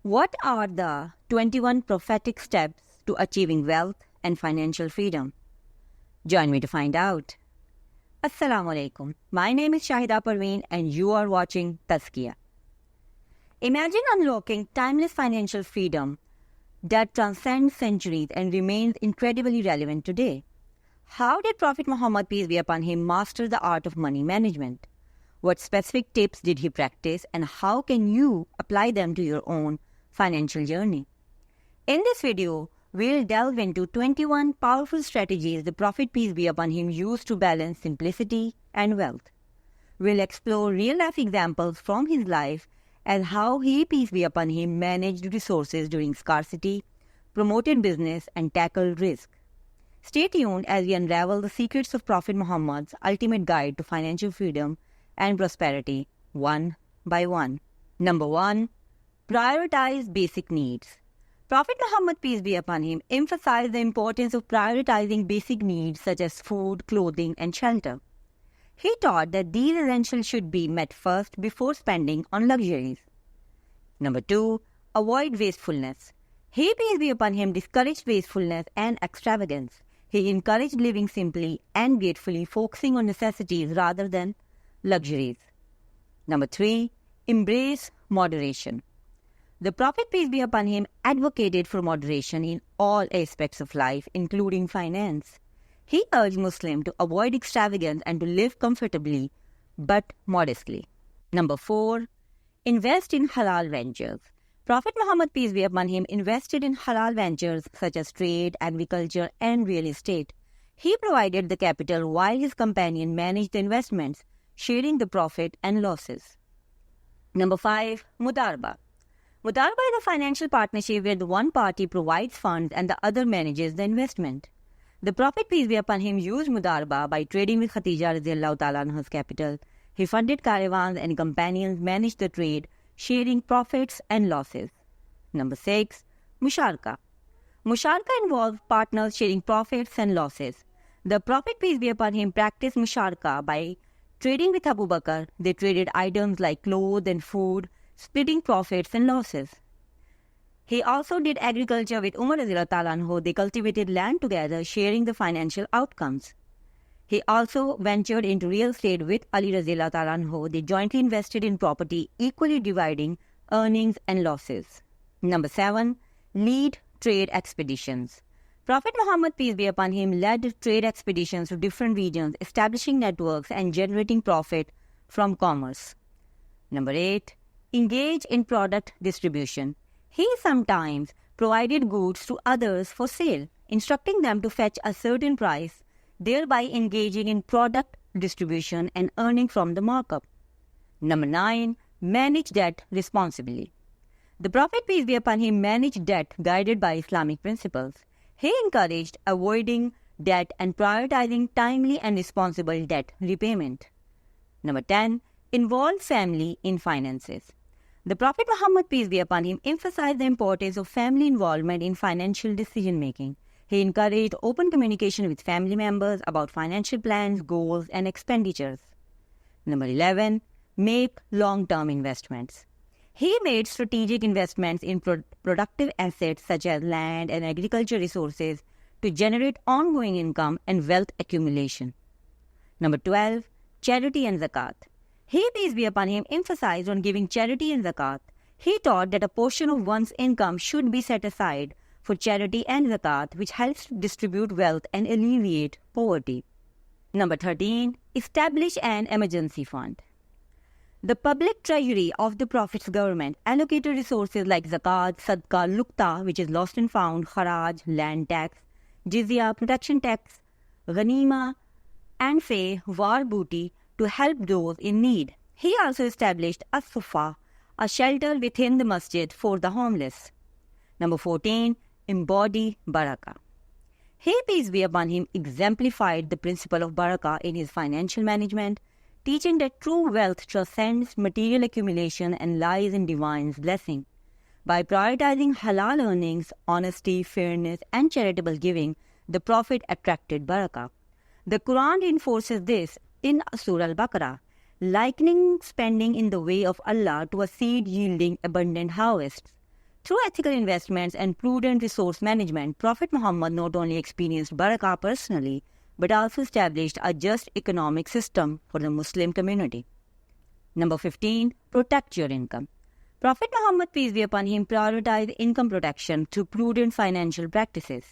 What are the 21 prophetic steps to achieving wealth and financial freedom? Join me to find out. Assalamu alaikum. My name is Shahida Parveen and you are watching Tazkiyah. Imagine unlocking timeless financial freedom that transcends centuries and remains incredibly relevant today. How did Prophet Muhammad, peace be upon him, master the art of money management? What specific tips did he practice and how can you apply them to your own financial journey? In this video, we'll delve into 21 powerful strategies the Prophet, peace be upon him, used to balance simplicity and wealth. We'll explore real-life examples from his life and how he, peace be upon him, managed resources during scarcity, promoted business, and tackled risk. Stay tuned as we unravel the secrets of Prophet Muhammad's ultimate guide to financial freedom and prosperity, one by one. Number 1. Prioritize basic needs. Prophet Muhammad, peace be upon him, emphasized the importance of prioritizing basic needs such as food, clothing, and shelter. He taught that these essentials should be met first before spending on luxuries. Number 2. Avoid wastefulness. He, peace be upon him, discouraged wastefulness and extravagance. He encouraged living simply and gratefully, focusing on necessities rather than luxuries. Number 3. Embrace moderation. The Prophet, peace be upon him, advocated for moderation in all aspects of life, including finance. He urged Muslims to avoid extravagance and to live comfortably but modestly. Number 4. Invest in halal ventures. Prophet Muhammad, peace be upon him, invested in halal ventures such as trade, agriculture, and real estate. He provided the capital while his companion managed the investments, sharing the profit and losses. Number 5. Mudarba. Mudarba is a financial partnership where the one party provides funds and the other manages the investment. The Prophet, peace be upon him, used Mudarba by trading with Khadija radiallahu ta'ala anha's capital. He funded caravans and companions managed the trade, sharing profits and losses. Number 6. Musharaka. Musharaka involves partners sharing profits and losses. The Prophet, peace be upon him, practiced Musharaka by trading with Abu Bakr. They traded items like clothes and food, splitting profits and losses. He also did agriculture with Umar radiallahu ta'ala anhu. They cultivated land together, sharing the financial outcomes. He also ventured into real estate with Ali radiallahu ta'ala anhu. They jointly invested in property, equally dividing earnings and losses. Number 7. Lead trade expeditions. Prophet Muhammad, peace be upon him, led trade expeditions to different regions, establishing networks and generating profit from commerce. Number 8. Engage in product distribution. He sometimes provided goods to others for sale, instructing them to fetch a certain price, thereby engaging in product distribution and earning from the markup. Number 9. Manage debt responsibly. The Prophet, peace be upon him, managed debt guided by Islamic principles. He encouraged avoiding debt and prioritizing timely and responsible debt repayment. Number 10. Involve family in finances. The Prophet Muhammad, peace be upon him, emphasized the importance of family involvement in financial decision-making. He encouraged open communication with family members about financial plans, goals, and expenditures. Number 11. Make long-term investments. He made strategic investments in productive assets such as land and agriculture resources to generate ongoing income and wealth accumulation. Number 12. Charity and zakat. He, peace be upon him, emphasized on giving charity and zakat. He taught that a portion of one's income should be set aside for charity and zakat, which helps to distribute wealth and alleviate poverty. Number 13. Establish an emergency fund. The public treasury of the Prophet's government allocated resources like zakat, sadaqah, luqta, which is lost and found, kharaj, land tax, jizya, protection tax, ghanima, and fay, war booty, to help those in need. He also established a sufa, a shelter within the masjid for the homeless. Number 14. Embody barakah. He, peace be upon him, exemplified the principle of barakah in his financial management, teaching that true wealth transcends material accumulation and lies in divine's blessing. By prioritizing halal earnings, honesty, fairness, and charitable giving, the Prophet attracted barakah. The Quran reinforces this in Surah Al-Baqarah, likening spending in the way of Allah to a seed yielding abundant harvests. Through ethical investments and prudent resource management, Prophet Muhammad not only experienced barakah personally, but also established a just economic system for the Muslim community. Number 15. Protect your income. Prophet Muhammad, peace be upon him, prioritized income protection through prudent financial practices.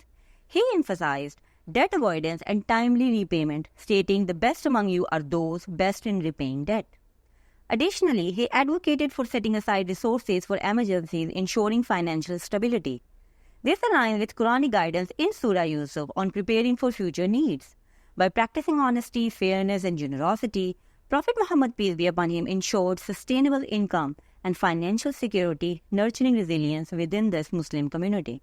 He emphasized debt avoidance and timely repayment, stating the best among you are those best in repaying debt. Additionally, he advocated for setting aside resources for emergencies, ensuring financial stability. This aligns with Quranic guidance in Surah Yusuf on preparing for future needs. By practicing honesty, fairness, and generosity, Prophet Muhammad, peace be upon him, ensured sustainable income and financial security, nurturing resilience within this Muslim community.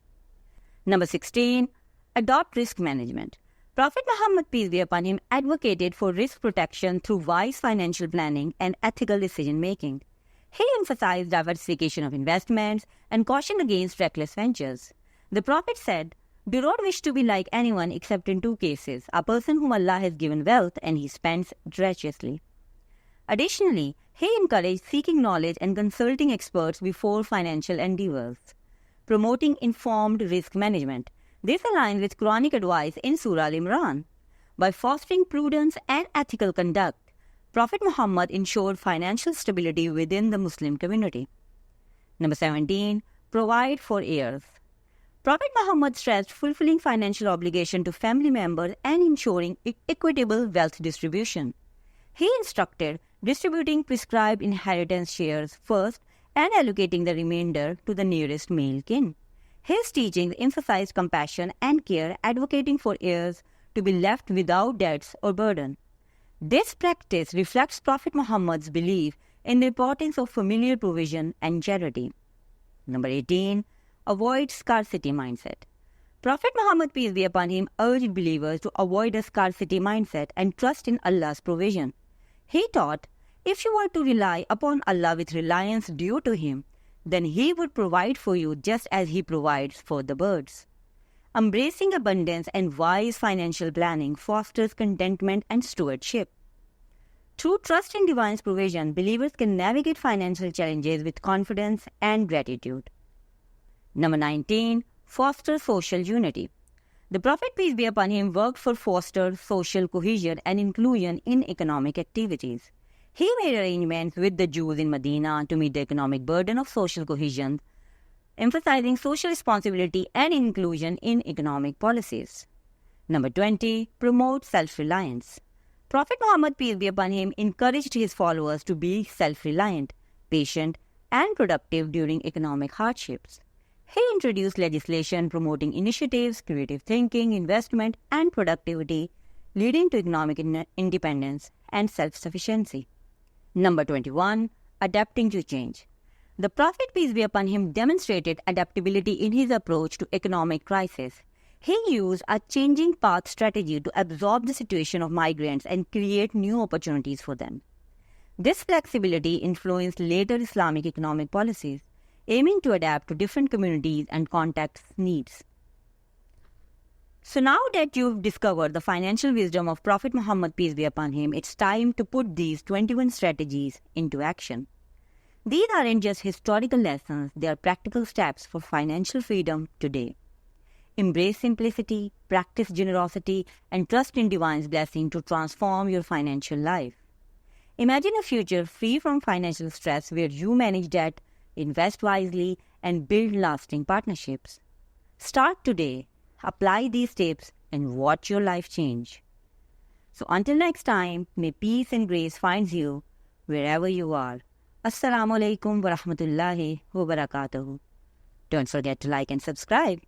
Number 16. Adopt risk management. Prophet Muhammad, peace be upon him, advocated for risk protection through wise financial planning and ethical decision-making. He emphasized diversification of investments and cautioned against reckless ventures. The Prophet said, "Do not wish to be like anyone except in two cases, a person whom Allah has given wealth and he spends graciously." Additionally, he encouraged seeking knowledge and consulting experts before financial endeavors, promoting informed risk management. This aligns with Quranic advice in Surah Al-Imran. By fostering prudence and ethical conduct, Prophet Muhammad ensured financial stability within the Muslim community. Number 17. Provide for heirs. Prophet Muhammad stressed fulfilling financial obligation to family members and ensuring equitable wealth distribution. He instructed distributing prescribed inheritance shares first and allocating the remainder to the nearest male kin. His teachings emphasized compassion and care, advocating for heirs to be left without debts or burden. This practice reflects Prophet Muhammad's belief in the importance of familial provision and charity. Number 18. Avoid scarcity mindset. Prophet Muhammad, peace be upon him, urged believers to avoid a scarcity mindset and trust in Allah's provision. He taught, if you were to rely upon Allah with reliance due to Him, then He would provide for you just as He provides for the birds. Embracing abundance and wise financial planning fosters contentment and stewardship. Through trust in Divine's provision, believers can navigate financial challenges with confidence and gratitude. Number 19. Foster social unity. The Prophet, peace be upon him, worked for foster social cohesion and inclusion in economic activities. He made arrangements with the Jews in Medina to meet the economic burden of social cohesion, emphasizing social responsibility and inclusion in economic policies. Number 20. Promote self-reliance. Prophet Muhammad, peace be upon him, encouraged his followers to be self-reliant, patient, and productive during economic hardships. He introduced legislation promoting initiatives, creative thinking, investment, and productivity, leading to economic independence and self-sufficiency. Number 21. Adapting to change. The Prophet, peace be upon him, demonstrated adaptability in his approach to economic crisis. He used a changing path strategy to absorb the situation of migrants and create new opportunities for them. This flexibility influenced later Islamic economic policies, aiming to adapt to different communities and contexts' needs. So now that you've discovered the financial wisdom of Prophet Muhammad, peace be upon him, it's time to put these 21 strategies into action. These aren't just historical lessons, they are practical steps for financial freedom today. Embrace simplicity, practice generosity, and trust in Divine's blessing to transform your financial life. Imagine a future free from financial stress where you manage debt, invest wisely, and build lasting partnerships. Start today. Apply these tips and watch your life change. So until next time, may peace and grace finds you wherever you are. Assalamu alaikum wa rahmatullahi wa barakatuhu. Don't forget to like and subscribe.